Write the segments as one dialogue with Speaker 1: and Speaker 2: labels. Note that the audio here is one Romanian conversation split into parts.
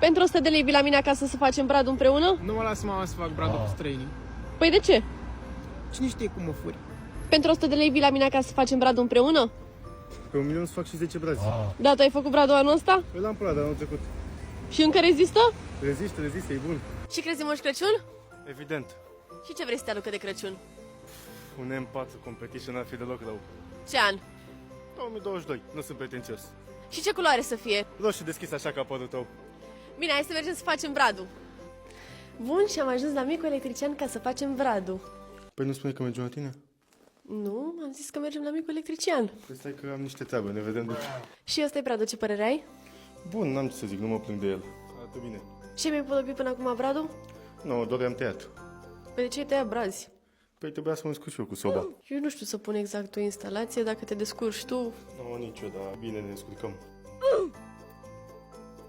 Speaker 1: Pentru 100 de lei vii la mine acasă să facem bradul împreună?
Speaker 2: Nu mă las mama să fac bradul cu străinii.
Speaker 1: Păi de ce?
Speaker 2: Cine știe cum mă furi?
Speaker 1: Pentru 100 de lei vii la mine acasă să facem bradul împreună?
Speaker 3: Pe 1 milion să fac și 10 brazi.
Speaker 1: Da, tu ai făcut bradul anul ăsta?
Speaker 3: Eu l-am pălat, dar anul trecut.
Speaker 1: Și încă rezistă?
Speaker 3: Rezistă, e bun.
Speaker 1: Și crezi în Moș Crăciun?
Speaker 3: Evident.
Speaker 1: Și ce vrei să te aducă de Crăciun?
Speaker 3: Un M4 competition ar fi deloc rău.
Speaker 1: Ce an?
Speaker 3: 2022, nu sunt pretențios.
Speaker 1: Și ce culoare să fie?
Speaker 3: Roșu deschis așa ca părul tău.
Speaker 1: Bine, hai să mergem să facem bradul. Bun, și am ajuns la micul electrician ca să facem bradul.
Speaker 3: Păi nu spune că mergem la tine?
Speaker 1: Nu, am zis că mergem la micul electrician.
Speaker 3: Păi stai că am niște treabă, ne vedem după.
Speaker 1: Și ăsta e bradul, ce părere ai?
Speaker 3: Bun, n-am ce să zic, nu mă plâng de el. Arată bine.
Speaker 1: Ce mi-ai podobit până acum bradul?
Speaker 3: Nu, doar am tăiat.
Speaker 1: Păi de ce ai tăiat brazi?
Speaker 3: Păi trebuia să mă descurc și eu cu soba.
Speaker 1: Eu nu știu să pun exact o instalație, dacă te descurci tu.
Speaker 3: Nu, nici eu, dar bine ne descurcăm.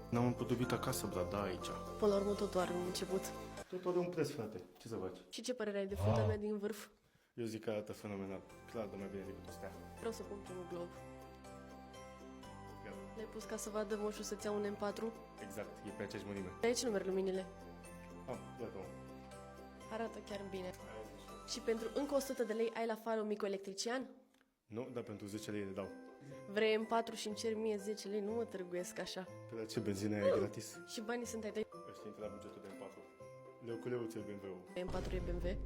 Speaker 3: N-am împodobit acasă, brat, da, aici.
Speaker 1: Până la urmă tot doar în început.
Speaker 3: Tot are un preț, frate. Ce să faci?
Speaker 1: Și ce părere ai de fruntea mea din vârf?
Speaker 3: Eu zic că arată fenomenal. Clar, de mai bine decât astea.
Speaker 1: Vreau să pun primul glob.
Speaker 3: Gata.
Speaker 1: L-ai pus ca să vadă moșul să-ți ia un M4?
Speaker 3: Exact, e pe aceeași mărime.
Speaker 1: De aici nu merg luminile.
Speaker 3: Iată, mă.
Speaker 1: Arată chiar bine. Și pentru încă 100 de lei ai la farul micul electrician?
Speaker 3: Nu, dar pentru 10 lei le dau.
Speaker 1: Vrei M4 și îmi cer mie 10 lei? Nu mă târguiesc așa.
Speaker 3: Pe la ce benzină e gratis?
Speaker 1: Și banii sunt ai tăi.
Speaker 3: Ăștia intră la bugetul de M4. Leu cu leu ți-l BMW-ul.
Speaker 1: M4 e BMW.